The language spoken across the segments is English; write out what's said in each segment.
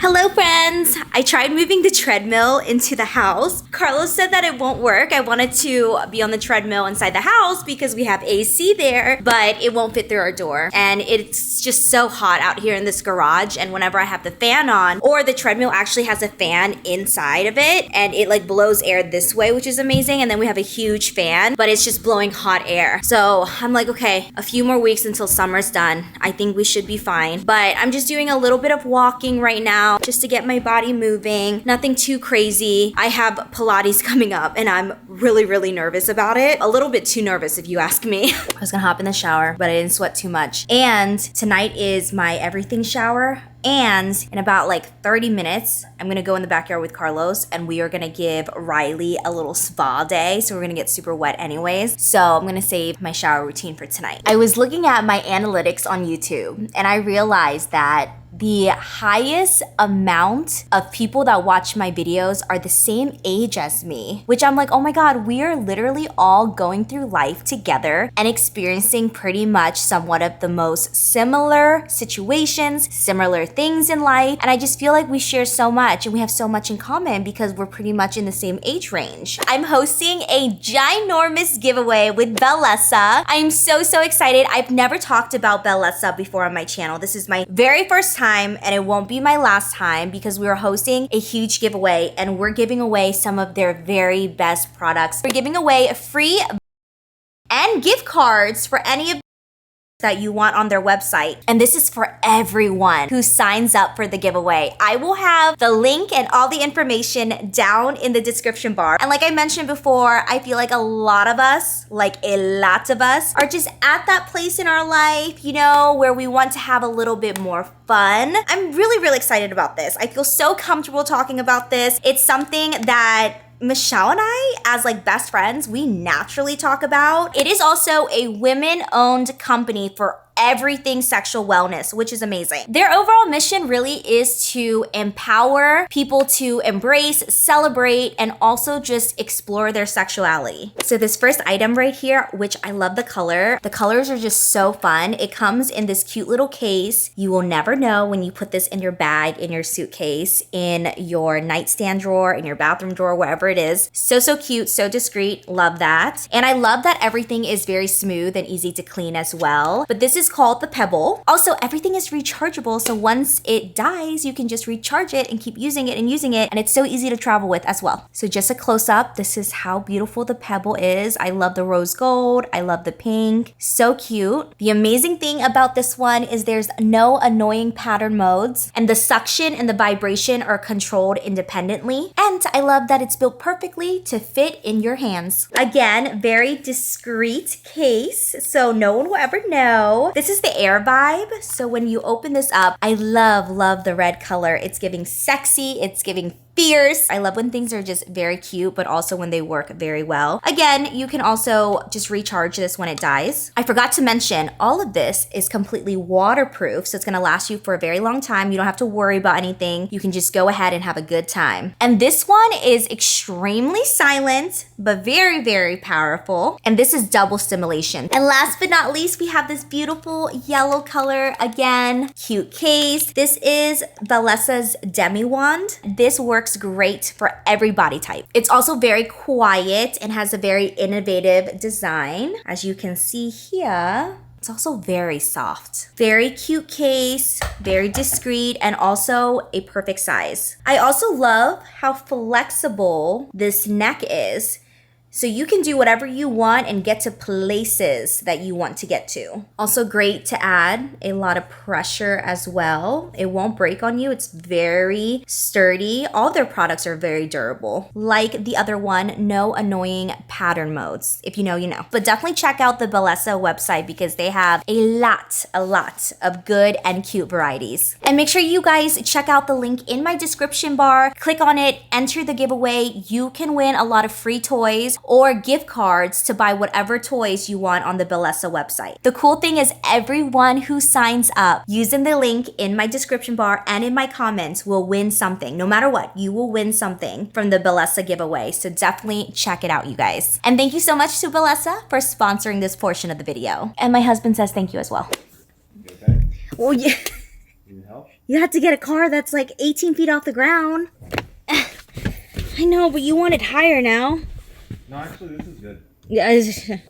Hello friends! I tried moving the treadmill into the house. Carlos said that it won't work. I wanted to be on the treadmill inside the house because we have AC there, but it won't fit through our door. And it's just so hot out here in this garage, and whenever I have the fan on, or the treadmill actually has a fan inside of it, and it like blows air this way, which is amazing, and then we have a huge fan, but it's just blowing hot air. So I'm like, okay, a few more weeks until summer's done. I think we should be fine. But I'm just doing a little bit of walking right now, just to get my body moving. Nothing too crazy. I have Pilates coming up and I'm really nervous about it. A little bit too nervous if you ask me. I was gonna hop in the shower, but I didn't sweat too much. And tonight is my everything shower. And in about like 30 minutes, I'm gonna go in the backyard with Carlos and we are gonna give Riley a little spa day. So we're gonna get super wet anyways. So I'm gonna save my shower routine for tonight. I was looking at my analytics on YouTube and I realized that the highest amount of people that watch my videos are the same age as me, which I'm like, oh my God, we are literally all going through life together and experiencing pretty much somewhat of the most similar situations, similar things in life. And I just feel like we share so much and we have so much in common because we're pretty much in the same age range. I'm hosting a ginormous giveaway with Bellessa. I'm so excited. I've never talked about Bellessa before on my channel. This is my very first time and it won't be my last time because we're hosting a huge giveaway and we're giving away some of their very best products. We're giving away free and gift cards for any of that you want on their website. And this is for everyone who signs up for the giveaway. I will have the link and all the information down in the description bar. And like I mentioned before, I feel like a lot of us are just at that place in our life, you know, where we want to have a little bit more fun. I'm really excited about this. I feel so comfortable talking about this. It's something that Michelle and I, as like best friends, we naturally talk about. It is also a women-owned company for everything sexual wellness, which is amazing. Their overall mission really is to empower people to embrace, celebrate, and also just explore their sexuality. So this first item right here, which I love the color. The colors are just so fun. It comes in this cute little case. You will never know when you put this in your bag, in your suitcase, in your nightstand drawer, in your bathroom drawer, wherever it is. So cute, so discreet. Love that. And I love that everything is very smooth and easy to clean as well. But this is called the Pebble. Also, everything is rechargeable, so once it dies, you can just recharge it and keep using it, and it's so easy to travel with as well. So just a close-up, this is how beautiful the Pebble is. I love the rose gold, I love the pink, so cute. The amazing thing about this one is there's no annoying pattern modes, and the suction and the vibration are controlled independently, and I love that it's built perfectly to fit in your hands. Again, very discreet case, so no one will ever know. This is the Air Vibe, so when you open this up, I love the red color. It's giving sexy, it's giving fierce. I love when things are just very cute, but also when they work very well. Again, you can also just recharge this when it dies. I forgot to mention, all of this is completely waterproof, so it's gonna last you for a very long time. You don't have to worry about anything. You can just go ahead and have a good time. And this one is extremely silent, but very powerful. And this is double stimulation. And last but not least, we have this beautiful yellow color. Again, cute case. This is Bellessa's Demi Wand. This works great for every body type. It's also very quiet and has a very innovative design. As you can see here, it's also very soft. Very cute case, very discreet, and also a perfect size. I also love how flexible this neck is. So you can do whatever you want and get to places that you want to get to. Also great to add a lot of pressure as well. It won't break on you. It's very sturdy. All of their products are very durable. Like the other one, no annoying pattern modes. If you know, you know. But definitely check out the Bellessa website because they have a lot of good and cute varieties. And make sure you guys check out the link in my description bar. Click on it, enter the giveaway. You can win a lot of free toys or gift cards to buy whatever toys you want on the Bellessa website. The cool thing is everyone who signs up using the link in my description bar and in my comments will win something. No matter what, you will win something from the Bellessa giveaway. So definitely check it out, you guys. And thank you so much to Bellessa for sponsoring this portion of the video. And my husband says thank you as well. You okay? Well, yeah. You need help? You have to get a car that's like 18 feet off the ground. I know, but you want it higher now. No, actually, this is good. Yeah,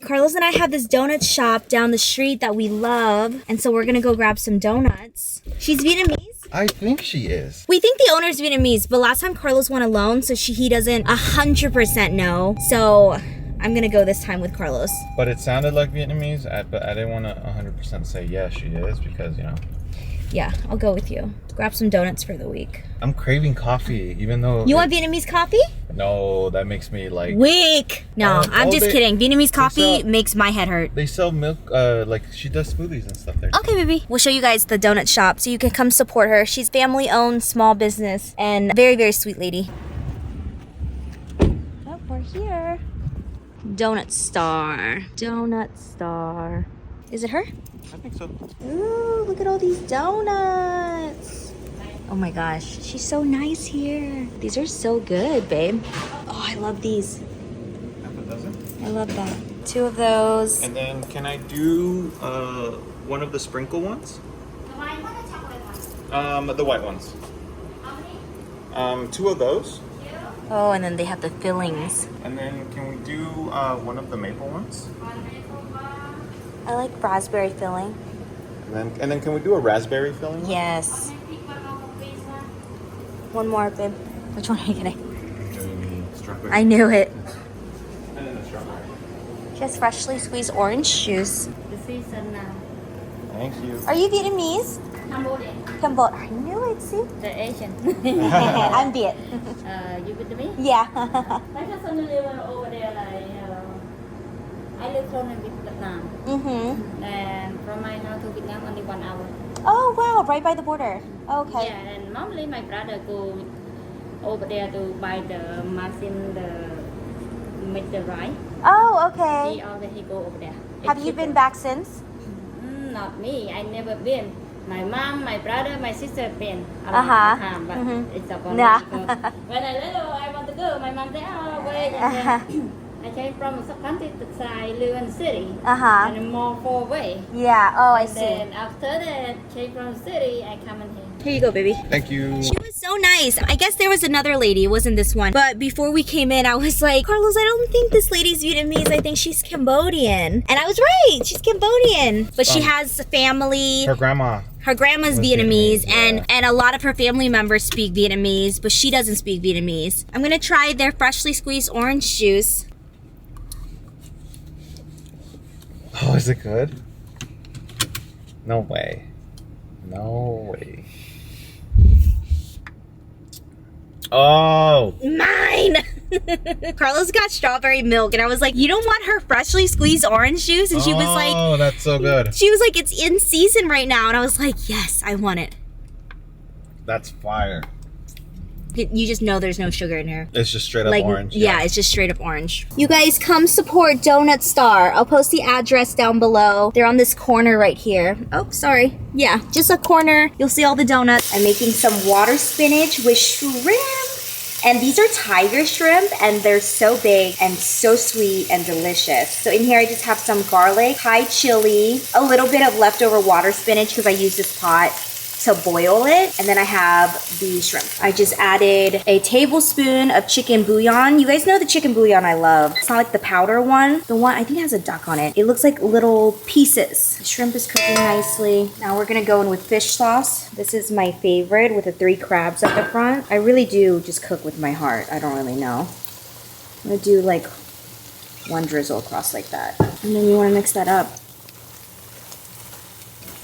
Carlos and I have this donut shop down the street that we love, and so we're gonna go grab some donuts. She's Vietnamese. I think she is. We think the owner's Vietnamese, but last time Carlos went alone, so he doesn't 100% know. So I'm gonna go this time with Carlos. But it sounded like Vietnamese, but I didn't want to 100% say yes, she is, because, you know. Yeah, I'll go with you. Grab some donuts for the week. I'm craving coffee, even though... You want Vietnamese coffee? No, that makes me like... Weak! No, I'm just kidding. Vietnamese coffee makes my head hurt. They sell milk, like she does smoothies and stuff there. Okay, baby. We'll show you guys the donut shop so you can come support her. She's family-owned, small business, and very, very sweet lady. Oh, we're here. Donut Star. Donut Star. Is it her? I think so. Ooh, look at all these donuts. Oh my gosh, she's so nice here. These are so good, babe. Oh, I love these. Half a dozen. I love that. 2 of those. And then can I do one of the sprinkle ones? The white one or chocolate one? The white ones. How many? 2 of those. Oh, and then they have the fillings. And then can we do one of the maple ones? I like raspberry filling. And then can we do a raspberry filling? Yes. One more, babe. Which one are you getting? Doing the strawberry. I knew it. And then the strawberry. She has freshly squeezed orange juice. The season now. Thank you. Are you Vietnamese? Cambodia. Cambodia. I knew it, see? The Asian. I'm Viet. You with me? Yeah. My cousin live over there. I live close with Vietnam. Mm-hmm. And from my house to Vietnam only 1 hour. Oh, wow. Right by the border. Okay. Yeah, and normally my brother go over there to buy the machine, make the rice. Oh, okay. He always go over there. Have you been back since? Not me. I never been. My mom, my brother, my sister been a lot Uh-huh. of time, but Mhm. it's a Yeah. When I little, I want to go. My mom say, "Oh, wait." And then I came from a country to I live in the city, Uh-huh. and more far away. Yeah. Oh, I And see. then after that, came from the city, I come in here. Here you go, baby. Thank you. She was so nice. I guess there was another lady. It wasn't this one. But before we came in, I was like, Carlos, I don't think this lady's Vietnamese. I think she's Cambodian. And I was right. She's Cambodian. But she has family. Her grandma. Her grandma's Was Vietnamese, Vietnamese, and a lot of her family members speak Vietnamese, but she doesn't speak Vietnamese. I'm gonna try their freshly squeezed orange juice. Oh, is it good? No way. No way. Oh! Mine! Carlos got strawberry milk, and I was like, you don't want her freshly squeezed orange juice? And she was like, oh, that's so good. she was like, it's in season right now. And I was like, yes, I want it. That's fire. You just know there's no sugar in here. It's just straight up Like, orange. yeah, it's just straight up orange. You guys come support Donut Star. I'll post the address down below. They're on this corner right here. Oh, sorry. Yeah, just a corner. You'll see all the donuts. I'm making some water spinach with shrimp. And these are tiger shrimp, and they're so big and so sweet and delicious. So in here, I just have some garlic, Thai chili, a little bit of leftover water spinach because I use this pot to boil it, and then I have the shrimp. I just added a tablespoon of chicken bouillon. You guys know the chicken bouillon I love. It's not like the powder one. The one, I think it has a duck on it. It looks like little pieces. The shrimp is cooking nicely. Now we're gonna go in with fish sauce. This is my favorite with the 3 crabs at the front. I really do just cook with my heart. I don't really know. I'm gonna do like 1 drizzle across like that. And then you wanna mix that up.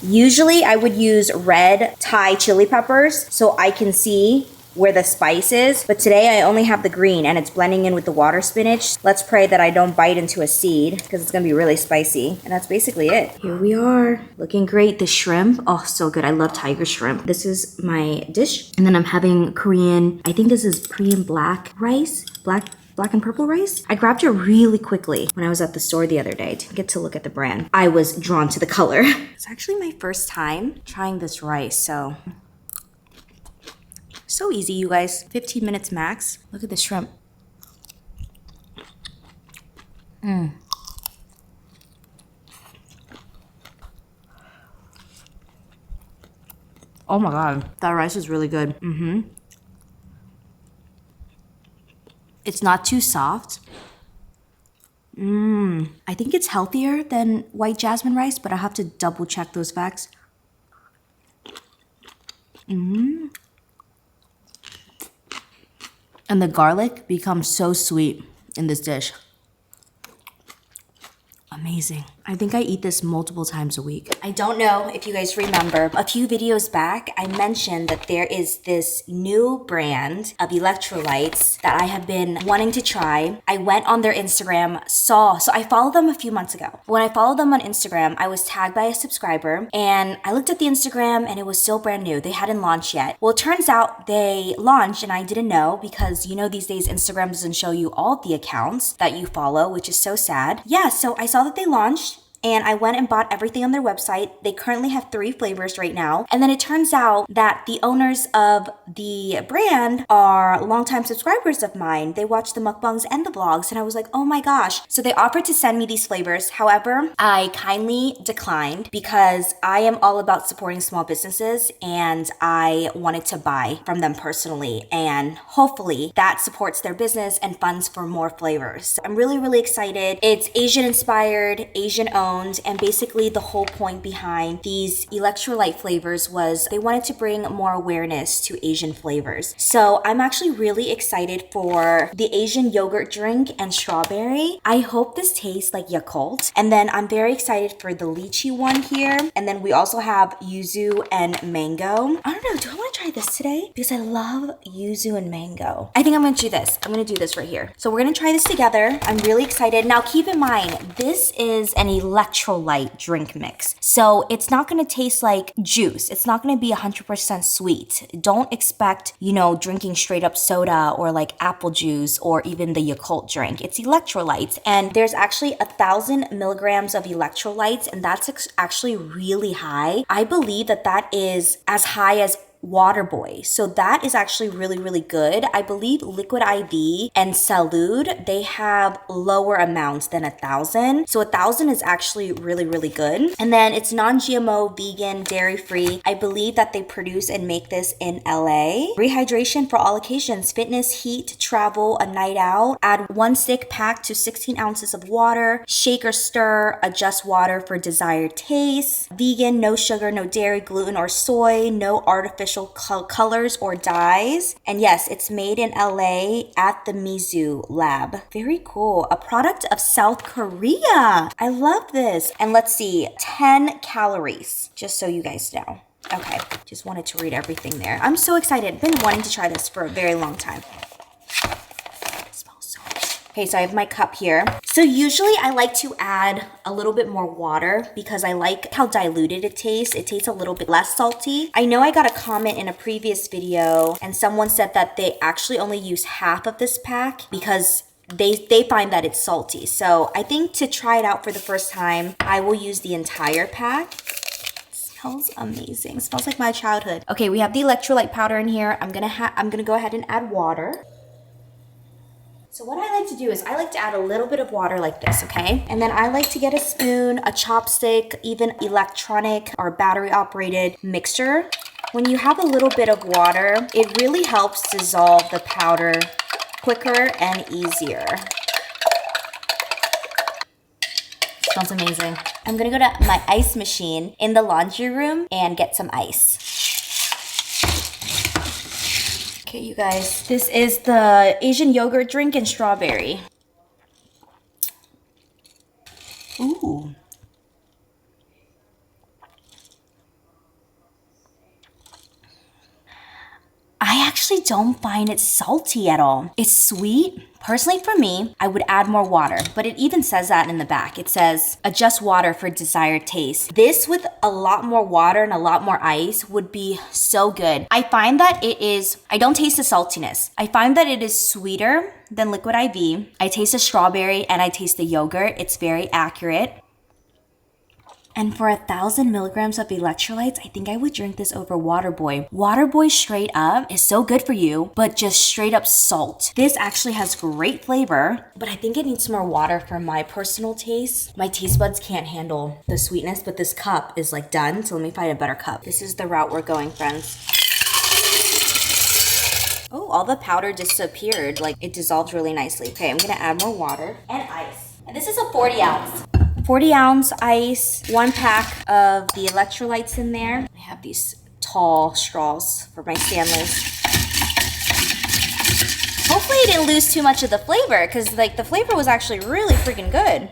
Usually I would use red Thai chili peppers so I can see where the spice is, but today I only have the green and it's blending in with the water spinach. Let's pray that I don't bite into a seed because it's gonna be really spicy. And that's basically it. Here we are, looking great. The shrimp, oh, so good. I love tiger shrimp. This is my dish. And then I'm having Korean, I think this is Korean black rice, black and purple rice. I grabbed it really quickly when I was at the store the other day to get to look at the brand. I was drawn to the color. It's actually my first time trying this rice, so easy, you guys. 15 minutes max. Look at the shrimp. Oh my god, that rice is really good. It's not too soft. I think it's healthier than white jasmine rice, but I have to double check those facts. And the garlic becomes so sweet in this dish. Amazing. I think I eat this multiple times a week. I don't know if you guys remember, a few videos back, I mentioned that there is this new brand of electrolytes that I have been wanting to try. I went on their Instagram, so I followed them a few months ago. When I followed them on Instagram, I was tagged by a subscriber and I looked at the Instagram and it was still brand new. They hadn't launched yet. Well, it turns out they launched and I didn't know because you know these days Instagram doesn't show you all of the accounts that you follow, which is so sad. Yeah, so I saw that they launched and I went and bought everything on their website. They currently have 3 flavors right now. And then it turns out that the owners of the brand are longtime subscribers of mine. They watch the mukbangs and the vlogs and I was like, oh my gosh. So they offered to send me these flavors. However, I kindly declined because I am all about supporting small businesses and I wanted to buy from them personally. And hopefully that supports their business and funds for more flavors. So I'm really, really excited. It's Asian inspired, Asian owned. And basically the whole point behind these electrolyte flavors was they wanted to bring more awareness to Asian flavors. So I'm actually really excited for the Asian yogurt drink and strawberry. I hope this tastes like Yakult. And then I'm very excited for the lychee one here. And then we also have yuzu and mango. I don't know, do I want to try this today? Because I love yuzu and mango. I think I'm going to do this. I'm going to do this right here. So we're going to try this together. I'm really excited. Now keep in mind, this is an electrolyte drink mix. So it's not going to taste like juice. It's not going to be 100% sweet. Don't expect, you know, drinking straight up soda or like apple juice or even the Yakult drink. It's electrolytes and there's actually 1,000 milligrams of electrolytes and that's actually really high. I believe that that is as high as Waterboy. So that is actually really, really good. I believe Liquid IV and Salud, they have lower amounts than 1,000. So 1,000 is actually really, really good. And then it's non-GMO, vegan, dairy-free. I believe that they produce and make this in LA. Rehydration for all occasions, fitness, heat, travel, a night out. Add 1 stick pack to 16 ounces of water. Shake or stir, adjust water for desired taste. Vegan, no sugar, no dairy, gluten or soy, no artificial colors or dyes. And yes, it's made in LA at the Mizu lab. Very cool. A product of South Korea. I love this. And let's see, 10 calories, just so you guys know. Okay, just wanted to read everything there. I'm so excited. Been wanting to try this for a very long time. Okay, so I have my cup here. So usually I like to add a little bit more water because I like how diluted it tastes. It tastes a little bit less salty. I know I got a comment in a previous video and someone said that they actually only use half of this pack because they find that it's salty. So I think to try it out for the first time, I will use the entire pack. Smells amazing. It smells like my childhood. Okay, we have the electrolyte powder in here. I'm gonna go ahead and add water. So what I like to do is I like to add a little bit of water like this, okay? And then I like to get a spoon, a chopstick, even electronic or battery operated mixer. When you have a little bit of water, it really helps dissolve the powder quicker and easier. Smells amazing. I'm gonna go to my ice machine in the laundry room and get some ice. Okay, you guys, this is the Asian yogurt drink and strawberry. Ooh. I actually don't find it salty at all. It's sweet. Personally, for me, I would add more water, but it even says that in the back. It says, adjust water for desired taste. This with a lot more water and a lot more ice would be so good. I find that I don't taste the saltiness. I find that it is sweeter than Liquid IV. I taste the strawberry and I taste the yogurt. It's very accurate. And for 1,000 milligrams of electrolytes, I think I would drink this over Waterboy. Waterboy straight up is so good for you, but just straight up salt. This actually has great flavor, but I think it needs more water for my personal taste. My taste buds can't handle the sweetness, but this cup is like done, so let me find a better cup. This is the route we're going, friends. Oh, all the powder disappeared. Like, it dissolved really nicely. Okay, I'm gonna add more water and ice. And this is a 40 ounce. 40 ounce ice, 1 pack of the electrolytes in there. I have these tall straws for my Stanleys. Hopefully it didn't lose too much of the flavor, because like the flavor was actually really freaking good.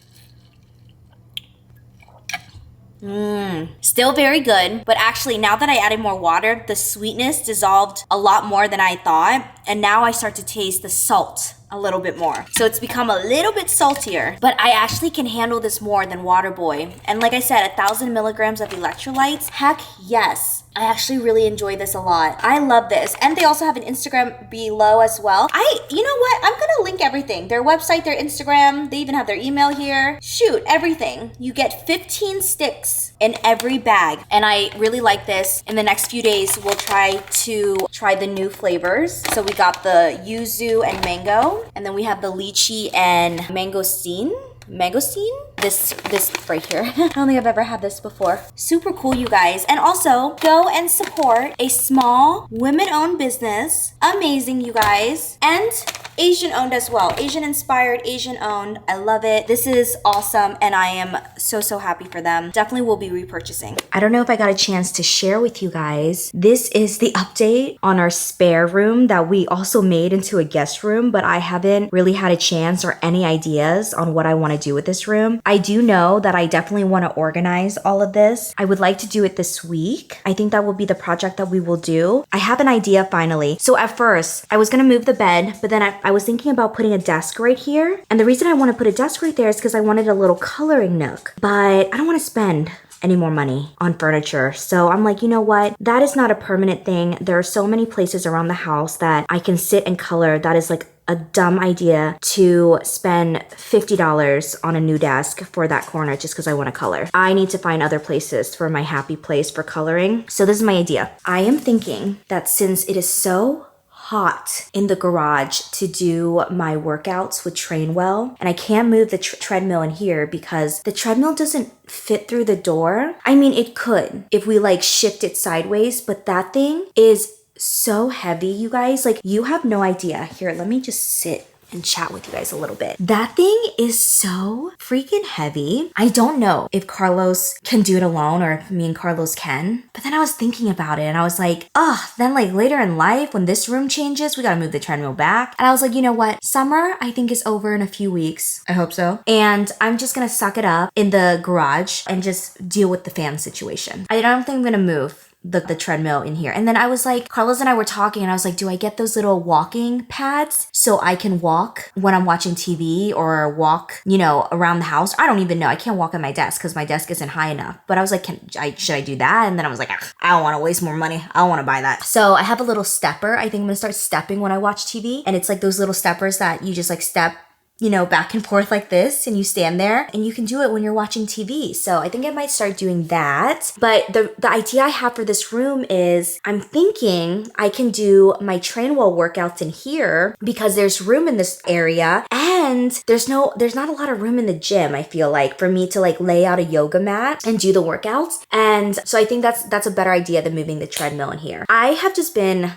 Still very good, but actually now that I added more water, the sweetness dissolved a lot more than I thought, and now I start to taste the salt a little bit more. So it's become a little bit saltier, but I actually can handle this more than Waterboy. And like I said, 1,000 milligrams of electrolytes, heck yes. I actually really enjoy this a lot. I love this. And they also have an Instagram below as well. You know what? I'm gonna link everything. Their website, their Instagram, they even have their email here. Shoot, everything. You get 15 sticks in every bag. And I really like this. In the next few days, we'll try the new flavors. So we got the yuzu and mango. And then we have the lychee and mangosteen. This right here. I don't think I've ever had this before. Super cool, you guys. And also, go and support a small women-owned business. Amazing, you guys. And Asian-owned as well. Asian-inspired, Asian-owned. I love it. This is awesome, and I am so happy for them. Definitely will be repurchasing. I don't know if I got a chance to share with you guys. This is the update on our spare room that we also made into a guest room, but I haven't really had a chance or any ideas on what I want to do with this room. I do know that I definitely want to organize all of this. I would like to do it this week. I think that will be the project that we will do. I have an idea finally. So at first, I was going to move the bed, but then I was thinking about putting a desk right here. And the reason I want to put a desk right there is because I wanted a little coloring nook. But I don't want to spend any more money on furniture. So I'm like, you know what? That is not a permanent thing. There are so many places around the house that I can sit and color. That is like a dumb idea to spend $50 on a new desk for that corner just because I want to color. I need to find other places for my happy place for coloring. So this is my idea. I am thinking that since it is so hot in the garage to do my workouts with Trainwell, and I can't move the treadmill in here because the treadmill doesn't fit through the door. I mean, it could if we like shift it sideways, but that thing is so heavy, you guys. Like, you have no idea. Here, let me just sit and chat with you guys a little bit. That thing is so freaking heavy. I don't know if Carlos can do it alone or if me and Carlos can. But then I was thinking about it and I was like, then like later in life when this room changes, we gotta move the treadmill back. And I was like, you know what? Summer, I think, is over in a few weeks. I hope so. And I'm just gonna suck it up in the garage and just deal with the fan situation. I don't think I'm gonna move the treadmill in here. And then I was like, Carlos and I were talking and I was like, do I get those little walking pads so I can walk when I'm watching TV or walk, you know, around the house? I don't even know. I can't walk at my desk because my desk isn't high enough. But I was like, should I do that? And then I was like, I don't want to waste more money. I don't want to buy that. So I have a little stepper. I think I'm gonna start stepping when I watch TV. And it's like those little steppers that you just like step, you know, back and forth like this, and you stand there and you can do it when you're watching TV. So I think I might start doing that. But the idea I have for this room is I'm thinking I can do my Trainwell workouts in here because there's room in this area and there's not a lot of room in the gym, I feel like, for me to like lay out a yoga mat and do the workouts. And so I think that's a better idea than moving the treadmill in here. I have just been,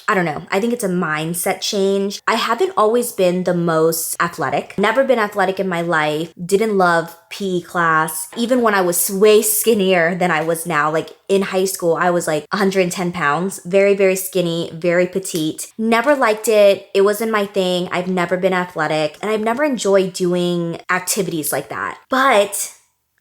I don't know. I think it's a mindset change. I haven't always been the most athletic. Never been athletic in my life. Didn't love PE class. Even when I was way skinnier than I was now. Like in high school, I was like 110 pounds. Very, very skinny, very petite. Never liked it. It wasn't my thing. I've never been athletic. And I've never enjoyed doing activities like that. But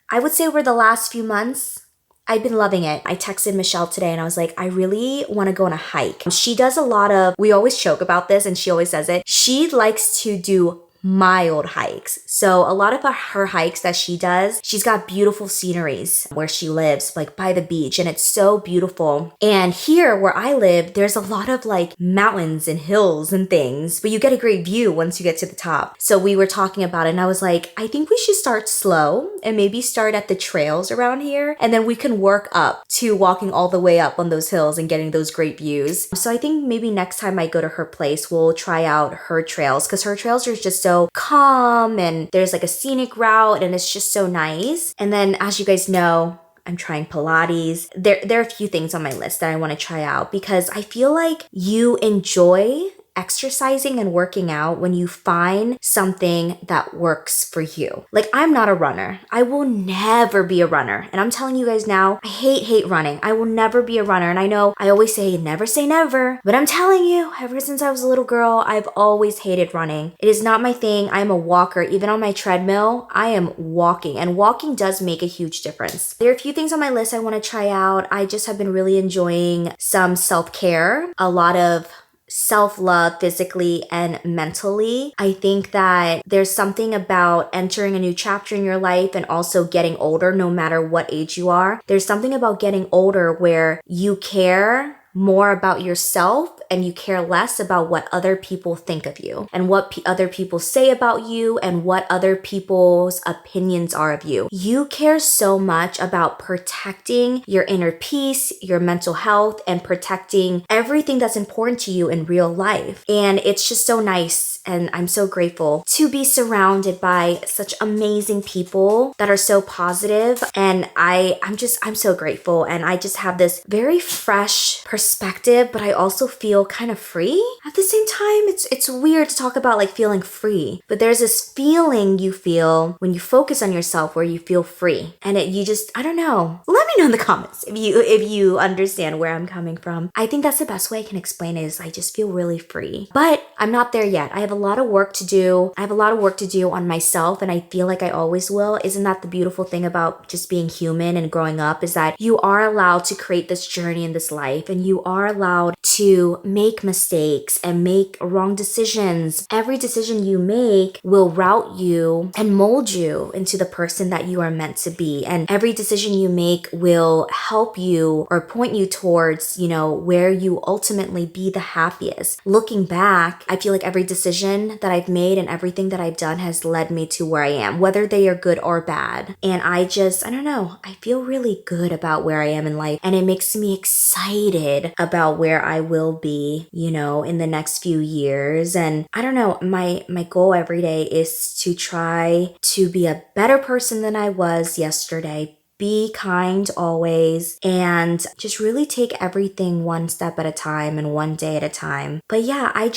I would say over the last few months, I've been loving it. I texted Michelle today and I was like, I really want to go on a hike. She does a lot of, we always joke about this and she always says it. She likes to do mild hikes. So a lot of her hikes that she does, she's got beautiful sceneries where she lives, like by the beach, and it's so beautiful. And here where I live, there's a lot of like mountains and hills and things, but you get a great view once you get to the top. So we were talking about it and I was like, I think we should start slow and maybe start at the trails around here, and then we can work up to walking all the way up on those hills and getting those great views. So I think maybe next time I go to her place, we'll try out her trails, because her trails are just so calm and there's like a scenic route and it's just so nice. And then as you guys know, I'm trying Pilates. There are a few things on my list that I want to try out, because I feel like you enjoy exercising and working out when you find something that works for you. Like, I'm not a runner. I will never be a runner. And I'm telling you guys now, I hate running. I will never be a runner. And I know I always say never, but I'm telling you, ever since I was a little girl, I've always hated running. It is not my thing. I'm a walker. Even on my treadmill, I am walking, and walking does make a huge difference. There are a few things on my list I want to try out. I just have been really enjoying some self-care, a lot of self-love physically and mentally. I think that there's something about entering a new chapter in your life and also getting older, no matter what age you are. There's something about getting older where you care more about yourself and you care less about what other people think of you and what other people say about you and what other people's opinions are of you. You care so much about protecting your inner peace, your mental health, and protecting everything that's important to you in real life. And it's just so nice. And I'm so grateful to be surrounded by such amazing people that are so positive. And I'm so grateful. And I just have this very fresh perspective, but I also feel kind of free at the same time. It's weird to talk about like feeling free, but there's this feeling you feel when you focus on yourself where you feel free. And I don't know. Let me know in the comments if you understand where I'm coming from. I think that's the best way I can explain it, is I just feel really free. But I'm not there yet. I have a lot of work to do. I have a lot of work to do on myself, and I feel like I always will. Isn't that the beautiful thing about just being human and growing up, is that you are allowed to create this journey in this life, and you are allowed to make mistakes and make wrong decisions. Every decision you make will route you and mold you into the person that you are meant to be. And every decision you make will help you or point you towards, where you ultimately be the happiest. Looking back, I feel like every decision that I've made and everything that I've done has led me to where I am, whether they are good or bad. And I don't know, I feel really good about where I am in life, and it makes me excited about where I will be, in the next few years. And I don't know, my goal every day is to try to be a better person than I was yesterday. Be kind always, and just really take everything one step at a time and one day at a time. But yeah, I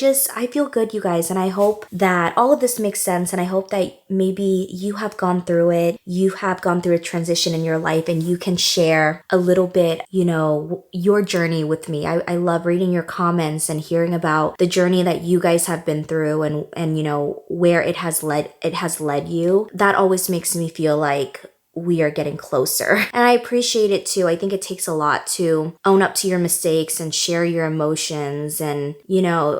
feel good, you guys, and I hope that all of this makes sense, and I hope that maybe you have gone through it. You have gone through a transition in your life, and you can share a little bit, your journey with me. I love reading your comments and hearing about the journey that you guys have been through and where it has led you. That always makes me feel like we are getting closer. And I appreciate it too. I think it takes a lot to own up to your mistakes and share your emotions and,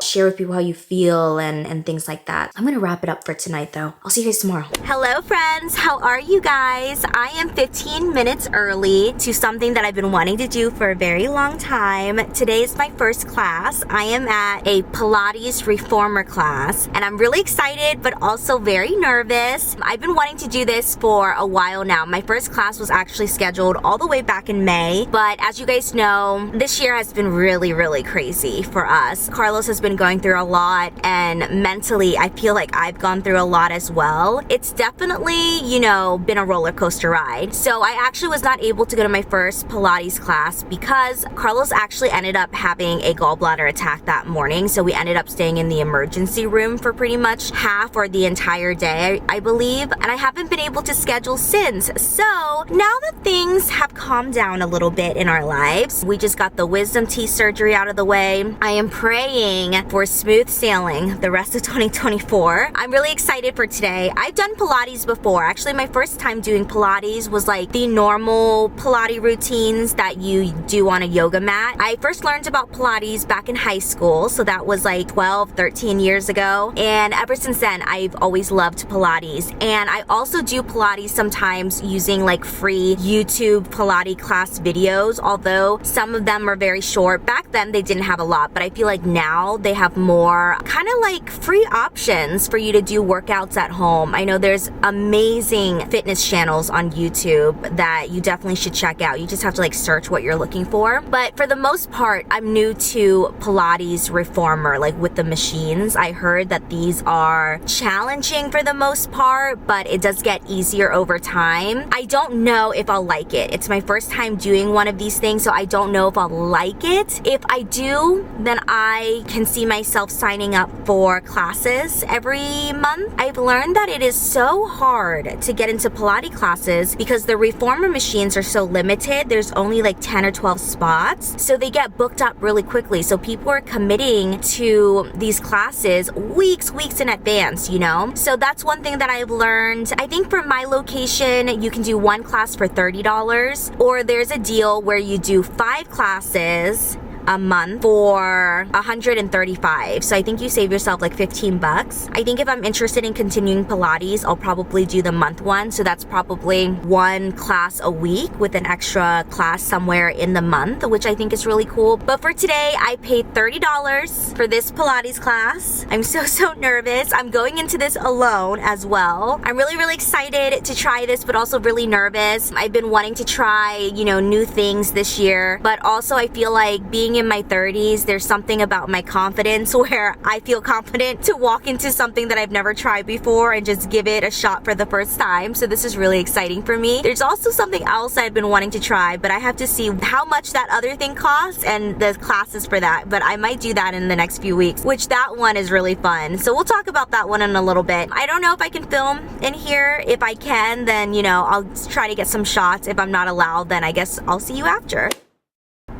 share with people how you feel and things like that. I'm going to wrap it up for tonight though. I'll see you guys tomorrow. Hello friends. How are you guys? I am 15 minutes early to something that I've been wanting to do for a very long time. Today is my first class. I am at a Pilates reformer class, and I'm really excited, but also very nervous. I've been wanting to do this for a while now. My first class was actually scheduled all the way back in May, but as you guys know, this year has been really, really crazy for us. Carlos has been going through a lot, and mentally, I feel like I've gone through a lot as well. It's definitely, been a roller coaster ride. So I actually was not able to go to my first Pilates class because Carlos actually ended up having a gallbladder attack that morning. So we ended up staying in the emergency room for pretty much half or the entire day, I believe. And I haven't been able to schedule since. So now that things have calmed down a little bit in our lives, we just got the wisdom teeth surgery out of the way. I am praying for smooth sailing the rest of 2024. I'm really excited for today. I've done Pilates before. Actually, my first time doing Pilates was like the normal Pilates routines that you do on a yoga mat. I first learned about Pilates back in high school, so that was like 12, 13 years ago. And ever since then, I've always loved Pilates. And I also do Pilates sometimes using like free YouTube Pilates class videos, although some of them are very short. Back then, they didn't have a lot, but I feel like now they have more kind of like free options for you to do workouts at home. I know there's amazing fitness channels on YouTube that you definitely should check out. You just have to like search what you're looking for. But for the most part, I'm new to Pilates reformer, like with the machines. I heard that these are challenging for the most part, but it does get easier over time. I don't know if I'll like it. It's my first time doing one of these things, so I don't know if I'll like it. If I do, then I can see myself signing up for classes every month. I've learned that it is so hard to get into Pilates classes because the reformer machines are so limited. There's only like 10 or 12 spots, so they get booked up really quickly. So people are committing to these classes weeks in advance, you know? So that's one thing that I've learned. I think for my location, you can do one class for $30, or there's a deal where you do 5 classes a month for $135. So I think you save yourself like $15. I think if I'm interested in continuing Pilates, I'll probably do the month one. So that's probably one class a week with an extra class somewhere in the month, which I think is really cool. But for today, I paid $30 for this Pilates class. I'm so nervous. I'm going into this alone as well. I'm really excited to try this, but also really nervous. I've been wanting to try, you know, new things this year, but also I feel like being in my 30s, there's something about my confidence where I feel confident to walk into something that I've never tried before and just give it a shot for the first time. So this is really exciting for me. There's also something else I've been wanting to try, but I have to see how much that other thing costs and the classes for that. But I might do that in the next few weeks, which that one is really fun. So we'll talk about that one in a little bit. I don't know if I can film in here. If I can, then, you know, I'll try to get some shots. If I'm not allowed, then I guess I'll see you after.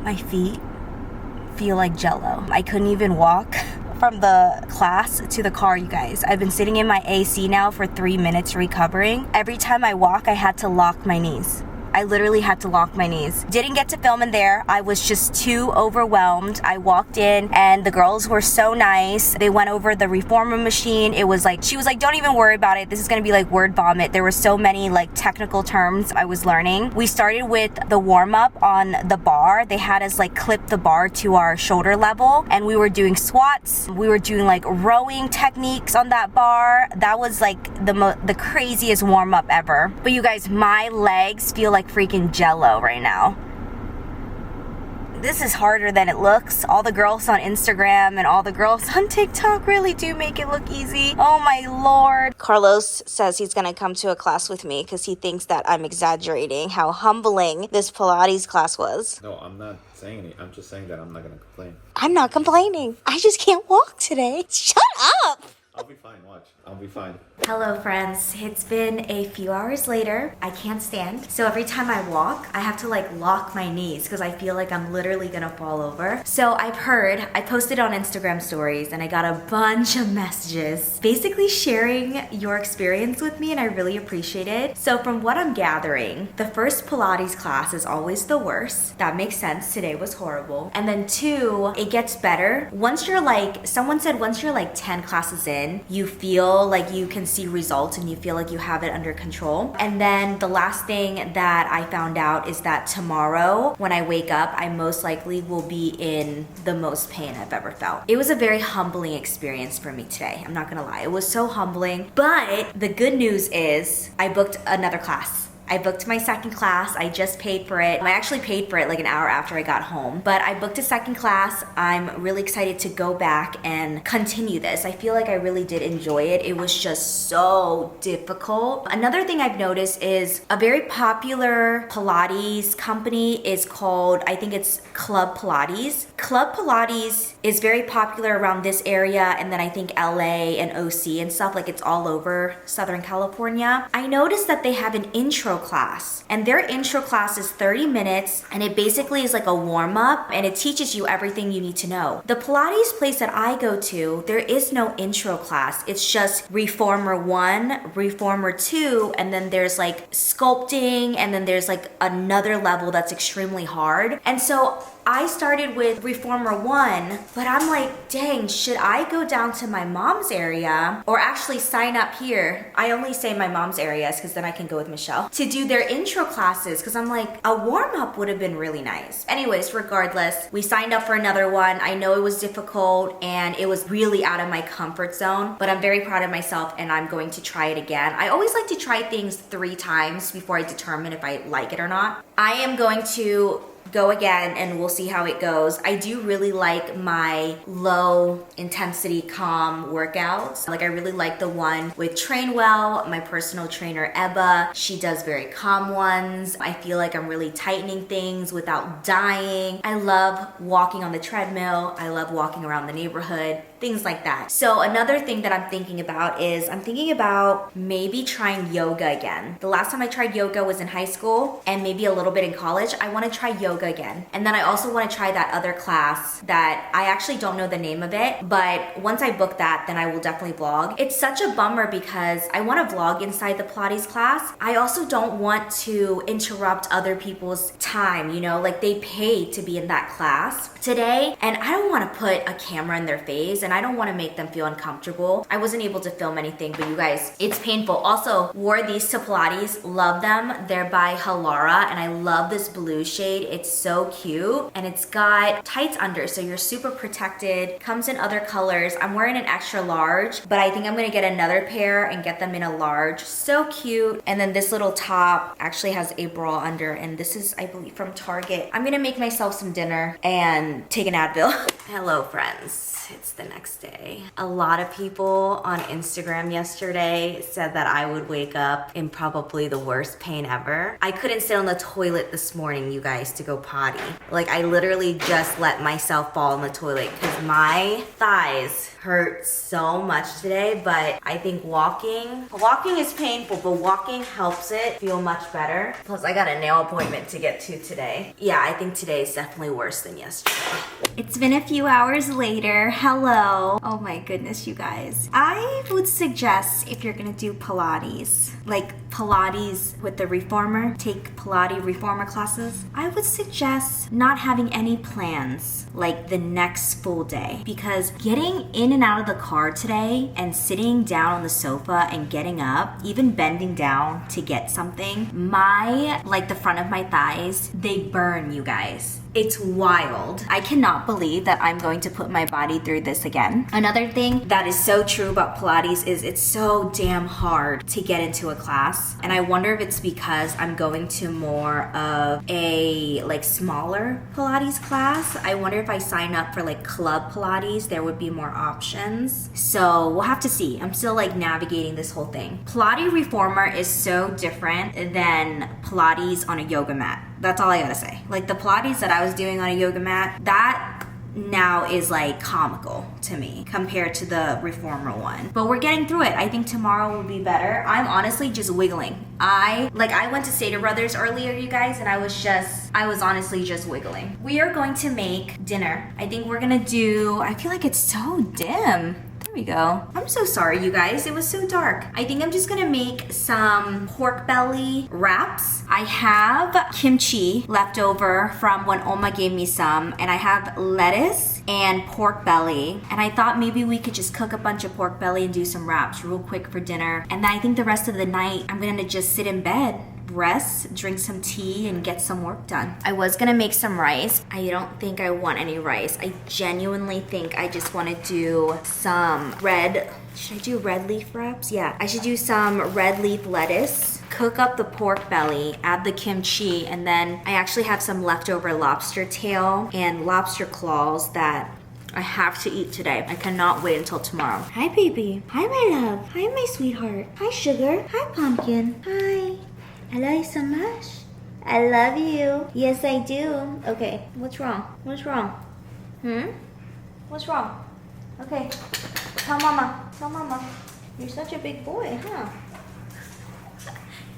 My feet feel like jello. I couldn't even walk from the class to the car, you guys. I've been sitting in my AC now for 3 minutes recovering. Every time I walk, I had to lock my knees. I literally had to lock my knees. Didn't get to film in there. I was just too overwhelmed. I walked in and the girls were so nice. They went over the reformer machine. It was like, she was like, don't even worry about it. This is gonna be like word vomit. There were so many like technical terms I was learning. We started with the warm up on the bar. They had us like clip the bar to our shoulder level and we were doing squats. We were doing like rowing techniques on that bar. That was like the craziest warm up ever. But you guys, my legs feel like freaking jello right now. This is harder than it looks. All the girls on Instagram and all the girls on TikTok really do make it look easy. Oh my lord. Carlos says he's gonna come to a class with me because he thinks that I'm exaggerating how humbling this Pilates class was. No, I'm not saying anything. I'm just saying that I'm not gonna complain. I'm not complaining. I just can't walk today. Shut up! I'll be fine, watch. I'll be fine. Hello friends, it's been a few hours later. I can't stand. So every time I walk, I have to like lock my knees because I feel like I'm literally gonna fall over. So I've heard, I posted on Instagram stories and I got a bunch of messages basically sharing your experience with me and I really appreciate it. So from what I'm gathering, the first Pilates class is always the worst. That makes sense, today was horrible. And then 2, it gets better. Once you're like, someone said once you're like 10 classes in, you feel like you can see results and you feel like you have it under control. And then the last thing that I found out is that tomorrow when I wake up, I most likely will be in the most pain I've ever felt. It was a very humbling experience for me today. I'm not gonna lie, it was so humbling. But the good news is I booked another class. I booked my second class. I just paid for it. I actually paid for it like an hour after I got home. But I booked a second class. I'm really excited to go back and continue this. I feel like I really did enjoy it. It was just so difficult. Another thing I've noticed is a very popular Pilates company is called, I think it's Club Pilates. Club Pilates is very popular around this area and then I think LA and OC and stuff, like it's all over Southern California. I noticed that they have an intro intro class. And their intro class is 30 minutes and it basically is like a warm up and it teaches you everything you need to know. The Pilates place that I go to, there is no intro class. It's just Reformer 1, Reformer 2, and then there's like sculpting, and then there's like another level that's extremely hard. And so I started with Reformer 1, but I'm like, dang, should I go down to my mom's area or actually sign up here? I only say my mom's areas because then I can go with Michelle to do their intro classes, because I'm like, a warm up would have been really nice. Anyways, regardless, we signed up for another one. I know it was difficult and it was really out of my comfort zone, but I'm very proud of myself and I'm going to try it again. I always like to try things 3 times before I determine if I like it or not. I am going to go again and we'll see how it goes. I do really like my low intensity calm workouts. Like I really like the one with Train Well, my personal trainer Ebba. She does very calm ones. I feel like I'm really tightening things without dying. I love walking on the treadmill. I love walking around the neighborhood, things like that. So another thing that I'm thinking about is I'm thinking about maybe trying yoga again. The last time I tried yoga was in high school and maybe a little bit in college. I want to try yoga again. And then I also want to try that other class that I actually don't know the name of it, but once I book that, then I will definitely vlog. It's such a bummer because I want to vlog inside the Pilates class. I also don't want to interrupt other people's time, you know, like they pay to be in that class today and I don't want to put a camera in their face and I don't want to make them feel uncomfortable. I wasn't able to film anything, but you guys, it's painful. Also, wore these to Pilates, love them. They're by Halara and I love this blue shade. It's so cute and it's got tights under so you're super protected. Comes in other colors. I'm wearing an extra large, but I think I'm gonna get another pair and get them in a large. So cute. And then this little top actually has a bra under and this is, I believe, from Target. I'm gonna make myself some dinner and take an Advil. Hello friends. It's the next day. A lot of people on Instagram yesterday said that I would wake up in probably the worst pain ever. I couldn't sit on the toilet this morning, you guys, to go potty. Like I literally just let myself fall in the toilet because my thighs hurt so much today, but I think walking is painful, but walking helps it feel much better. Plus I got a nail appointment to get to today. Yeah, I think today is definitely worse than yesterday. It's been a few hours later. Hello. Oh my goodness, you guys. I would suggest if you're gonna do Pilates, like Pilates with the Reformer, take Pilates Reformer classes, I would suggest not having any plans like the next full day, because getting in and out of the car today and sitting down on the sofa and getting up, even bending down to get something, the front of my thighs, they burn, you guys. It's wild. I cannot believe that I'm going to put my body through this again. Another thing that is so true about Pilates is it's so damn hard to get into a class. And I wonder if it's because I'm going to more of a smaller Pilates class. I wonder if I sign up for club Pilates, there would be more options. So we'll have to see. I'm still navigating this whole thing. Pilates Reformer is so different than Pilates on a yoga mat. That's all I gotta say. The Pilates that I was doing on a yoga mat, that now is comical to me compared to the Reformer one. But we're getting through it. I think tomorrow will be better. I'm honestly just wiggling. I went to Stater Brothers earlier, you guys, and I was honestly just wiggling. We are going to make dinner. I think we're gonna do, I feel like it's so dim. There we go. I'm so sorry, you guys. It was so dark. I think I'm just gonna make some pork belly wraps. I have kimchi left over from when Oma gave me some, and I have lettuce and pork belly. And I thought maybe we could just cook a bunch of pork belly and do some wraps real quick for dinner. And then I think the rest of the night, I'm gonna just sit in bed, rest, drink some tea, and get some work done. I was gonna make some rice. I don't think I want any rice. I genuinely think I just wanna do some should I do red leaf wraps? Yeah, I should do some red leaf lettuce, cook up the pork belly, add the kimchi, and then I actually have some leftover lobster tail and lobster claws that I have to eat today. I cannot wait until tomorrow. Hi, baby. Hi, my love. Hi, my sweetheart. Hi, sugar. Hi, pumpkin. Hi. I love you so much. I love you. Yes, I do. Okay, what's wrong? What's wrong? What's wrong? Okay, tell mama. Tell mama. You're such a big boy, huh?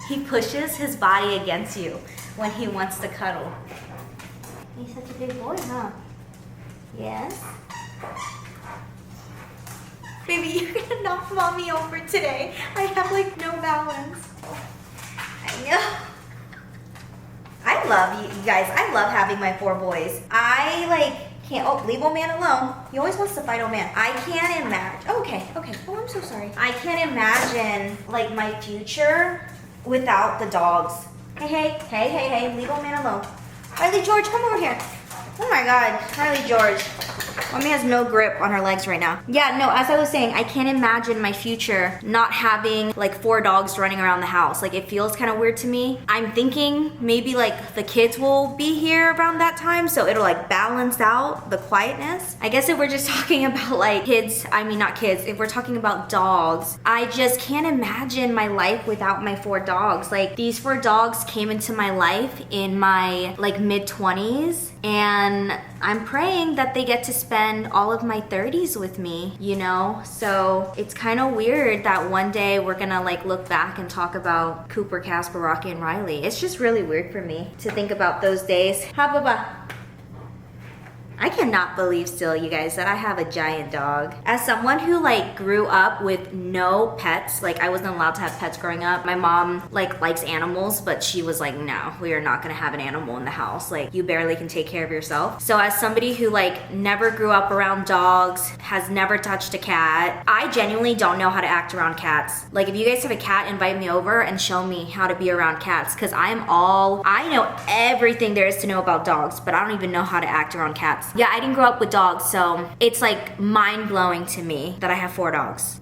He pushes his body against you when he wants to cuddle. He's such a big boy, huh? Yes? Baby, you're gonna knock mommy over today. I have like no balance. I know. I love you guys. I love having my 4 boys. I like can't, oh, leave old man alone. He always wants to fight old man. I can't imagine, okay. Oh, I'm so sorry. I can't imagine like my future without the dogs. Hey, leave old man alone. Riley George, come over here. Oh my God, Riley George. Mommy has no grip on her legs right now. Yeah, no, as I was saying, I can't imagine my future not having like 4 dogs running around the house. Like it feels kind of weird to me. I'm thinking maybe like the kids will be here around that time, so it'll like balance out the quietness. I guess if we're just talking about like kids, I mean not kids, if we're talking about dogs, I just can't imagine my life without my 4 dogs. Like these 4 dogs came into my life in my like mid-20s, and I'm praying that they get to spend all of my 30s with me, you know? So it's kind of weird that one day we're gonna like look back and talk about Cooper, Casper, Rocky, and Riley. It's just really weird for me to think about those days. Ha, baba. I cannot believe still, you guys, that I have a giant dog. As someone who like grew up with no pets, like I wasn't allowed to have pets growing up. My mom like likes animals, but she was like, no, we are not gonna have an animal in the house. Like you barely can take care of yourself. So as somebody who like never grew up around dogs, has never touched a cat, I genuinely don't know how to act around cats. Like if you guys have a cat, invite me over and show me how to be around cats, because I know everything there is to know about dogs, but I don't even know how to act around cats. Yeah, I didn't grow up with dogs, so it's like mind-blowing to me that I have 4 dogs.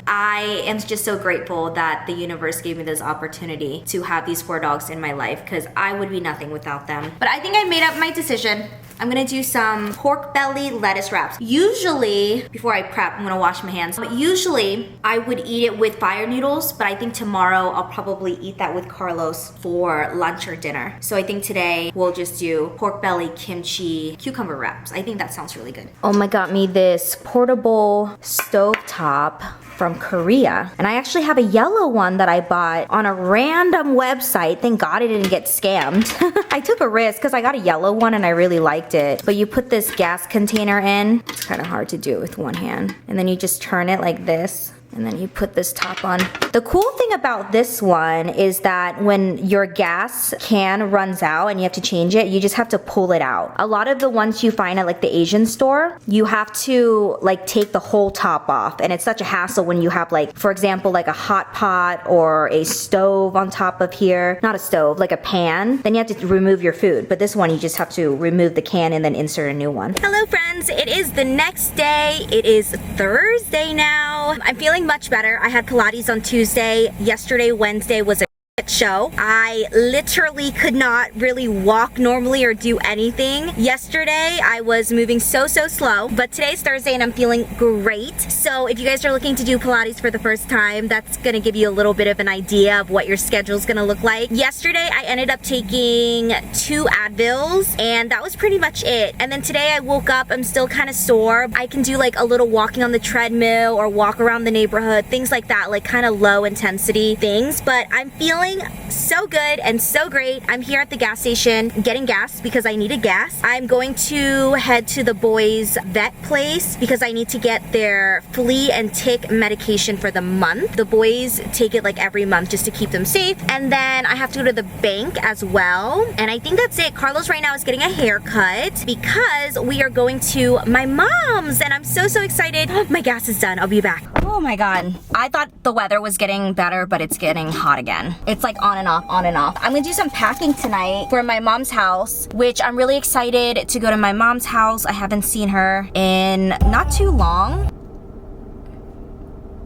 I am just so grateful that the universe gave me this opportunity to have these 4 dogs in my life, because I would be nothing without them. But I think I made up my decision. I'm gonna do some pork belly lettuce wraps. Usually, before I prep, I'm gonna wash my hands. But usually, I would eat it with fire noodles, but I think tomorrow I'll probably eat that with Carlos for lunch or dinner. So I think today we'll just do pork belly kimchi cucumber wraps. I think that sounds really good. Oma got me this portable stovetop from Korea. And I actually have a yellow one that I bought on a random website. Thank God I didn't get scammed. I took a risk because I got a yellow one and I really liked it. But you put this gas container in. It's kind of hard to do with one hand. And then you just turn it like this. And then you put this top on. The cool thing about this one is that when your gas can runs out and you have to change it, you just have to pull it out. A lot of the ones you find at like the Asian store, you have to like take the whole top off. And it's such a hassle when you have like, for example, like a hot pot or a stove on top of here. Not a stove, like a pan. Then you have to remove your food. But this one, you just have to remove the can and then insert a new one. Hello friends, it is the next day. It is Thursday now. I'm feeling much better. I had Pilates on Tuesday. Yesterday, Wednesday was a show. I literally could not really walk normally or do anything. Yesterday, I was moving so slow, but today's Thursday and I'm feeling great. So if you guys are looking to do Pilates for the first time, that's gonna give you a little bit of an idea of what your schedule's gonna look like. Yesterday, I ended up taking 2 Advils and that was pretty much it. And then today I woke up, I'm still kind of sore. I can do like a little walking on the treadmill or walk around the neighborhood, things like that, like kind of low intensity things, but I'm feeling so good and so great. I'm here at the gas station getting gas because I needed gas. I'm going to head to the boys' vet place because I need to get their flea and tick medication for the month. The boys take it like every month just to keep them safe. And then I have to go to the bank as well. And I think that's it. Carlos right now is getting a haircut because we are going to my mom's and I'm so excited. My gas is done. I'll be back. Oh my God. I thought the weather was getting better, but it's getting hot again. It's like on and off, on and off. I'm gonna do some packing tonight for my mom's house, which I'm really excited to go to my mom's house. I haven't seen her in not too long.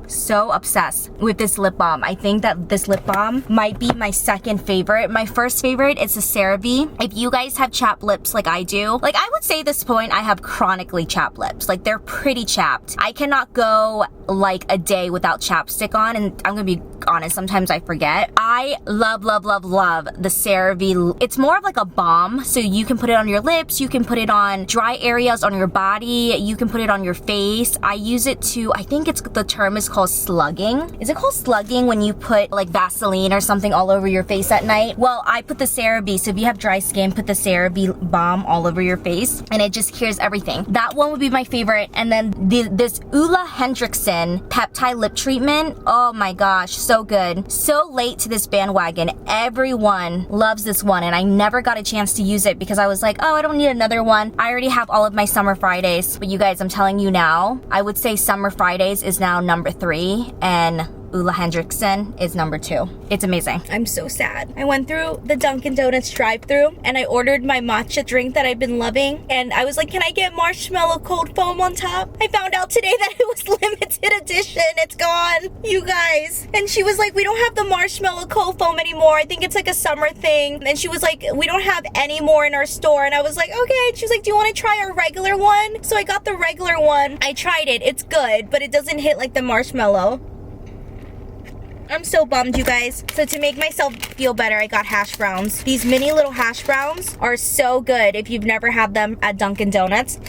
So obsessed with this lip balm. I think that this lip balm might be my second favorite. My first favorite is the CeraVe. If you guys have chapped lips like I do, like I would say at this point I have chronically chapped lips. Like they're pretty chapped. I cannot go like a day without chapstick on, and I'm gonna be honest, sometimes I forget. I love the CeraVe. It's more of like a balm, so you can put it on your lips, you can put it on dry areas on your body, you can put it on your face. I use it to, I think it's the term is called called slugging. Is it called slugging when you put like Vaseline or something all over your face at night? Well, I put the CeraVe, so if you have dry skin, put the CeraVe balm all over your face and it just cures everything. That one would be my favorite. And then this Ulla Hendrickson peptide lip treatment. Oh my gosh, so good. So late to this bandwagon. Everyone loves this one and I never got a chance to use it because I was like, oh, I don't need another one. I already have all of my Summer Fridays. But you guys, I'm telling you now, I would say Summer Fridays is now number 3 and Ulla Hendrickson is number 2. It's amazing. I'm so sad. I went through the Dunkin' Donuts drive-thru and I ordered my matcha drink that I've been loving. And I was like, can I get marshmallow cold foam on top? I found out today that it was limited edition. It's gone, you guys. And she was like, we don't have the marshmallow cold foam anymore. I think it's like a summer thing. And she was like, we don't have any more in our store. And I was like, okay. She was like, do you want to try our regular one? So I got the regular one. I tried it. It's good, but it doesn't hit like the marshmallow. I'm so bummed, you guys. So to make myself feel better, I got hash browns. These mini little hash browns are so good if you've never had them at Dunkin' Donuts.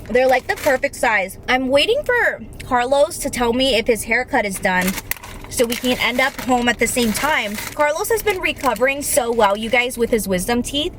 They're like the perfect size. I'm waiting for Carlos to tell me if his haircut is done so we can end up home at the same time. Carlos has been recovering so well, you guys, with his wisdom teeth.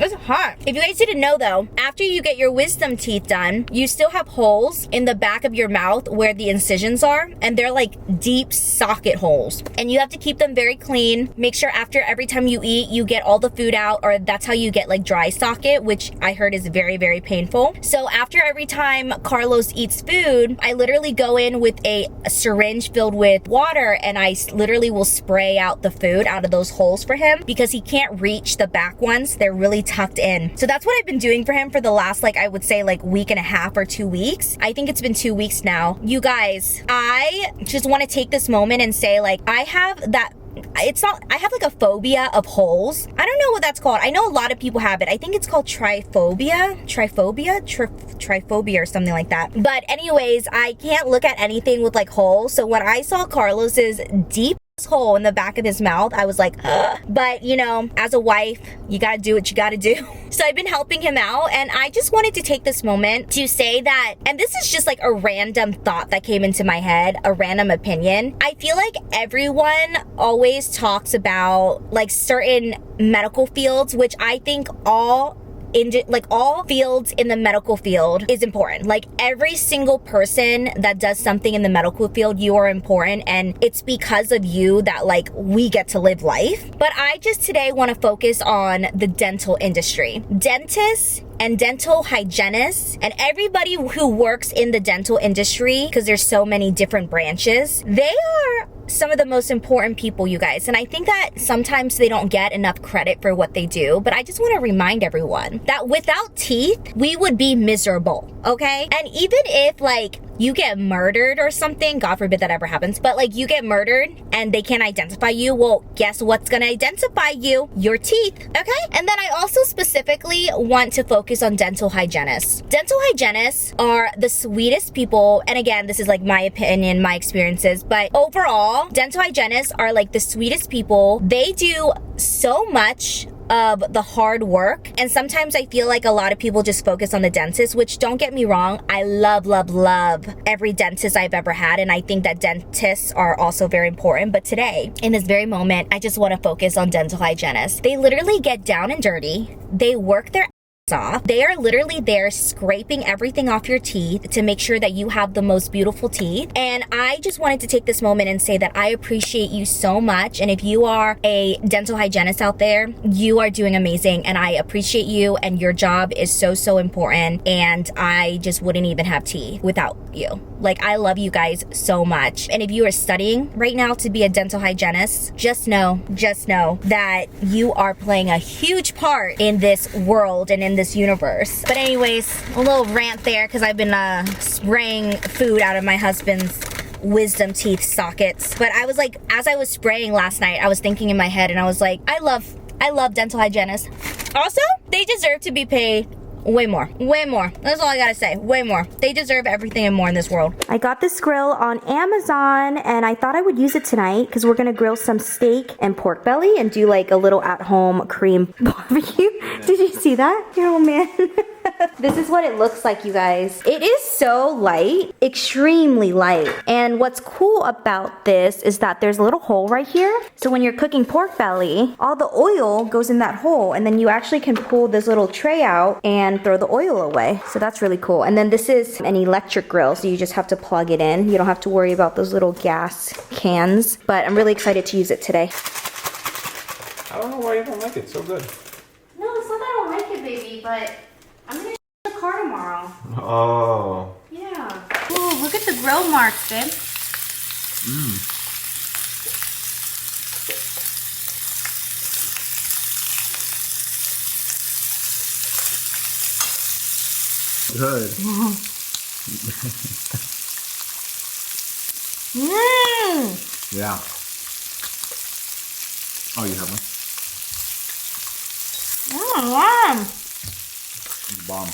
It's hot. If you guys didn't know though, after you get your wisdom teeth done, you still have holes in the back of your mouth where the incisions are, and they're like deep socket holes. And you have to keep them very clean. Make sure after every time you eat, you get all the food out, or that's how you get like dry socket, which I heard is very, very painful. So after every time Carlos eats food, I literally go in with a syringe filled with water and I literally will spray out the food out of those holes for him because he can't reach the back ones. They're really tucked in. So that's what I've been doing for him for the last, like, I would say like week and a half or 2 weeks. I think it's been 2 weeks now. You guys, I just want to take this moment and say, like, I have like a phobia of holes. I don't know what that's called. I know a lot of people have it. I think it's called trypophobia or something like that. But anyways, I can't look at anything with like holes. So when I saw Carlos's deep hole in the back of his mouth, I was like, ugh. But you know, as a wife, you gotta do what you gotta do. So I've been helping him out, and I just wanted to take this moment to say that, and this is just like a random thought that came into my head, a random opinion. I feel like everyone always talks about like certain medical fields, which I think all fields in the medical field is important. Like every single person that does something in the medical field, you are important, and it's because of you that like we get to live life. But I just today want to focus on the dental industry. Dentists and dental hygienists and everybody who works in the dental industry, because there's so many different branches, they are some of the most important people, you guys. And I think that sometimes they don't get enough credit for what they do. But I just want to remind everyone that without teeth, we would be miserable, okay? And even if like you get murdered or something, God forbid that ever happens, but like you get murdered and they can't identify you, well, guess what's gonna identify you? Your teeth, okay? And then I also specifically want to focus on dental hygienists. Dental hygienists are the sweetest people, and again, this is like my opinion, my experiences, but overall, dental hygienists are like the sweetest people. They do so much of the hard work, and sometimes I feel like a lot of people just focus on the dentist, which, don't get me wrong, I love every dentist I've ever had, and I think that dentists are also very important. But today, in this very moment, I just want to focus on dental hygienists. They literally get down and dirty. They work their off. They are literally there scraping everything off your teeth to make sure that you have the most beautiful teeth. And I just wanted to take this moment and say that I appreciate you so much. And if you are a dental hygienist out there, you are doing amazing, and I appreciate you, and your job is so important, and I just wouldn't even have teeth without you. Like, I love you guys so much. And if you are studying right now to be a dental hygienist, just know that you are playing a huge part in this world and in this universe. But anyways, a little rant there because I've been spraying food out of my husband's wisdom teeth sockets. But I was like, as I was spraying last night, I was thinking in my head, and I was like, I love dental hygienists. Also, they deserve to be paid way more. That's all I gotta say. Way more. They deserve everything and more in this world. I got this grill on Amazon, and I thought I would use it tonight because we're gonna grill some steak and pork belly and do like a little at-home cream barbecue. Did you see that? Oh man. This is what it looks like, you guys. It is so light, extremely light. And what's cool about this is that there's a little hole right here. So when you're cooking pork belly, all the oil goes in that hole, and then you actually can pull this little tray out and throw the oil away. So that's really cool. And then this is an electric grill, so you just have to plug it in. You don't have to worry about those little gas cans, but I'm really excited to use it today. I don't know why you don't like it. It's so good. No, it's not that I don't like it, baby, but I'm gonna the car tomorrow. Oh. Yeah. Ooh, look at the grill marks, babe. Good. Yeah. Oh, you have one? Wow. It's bomb.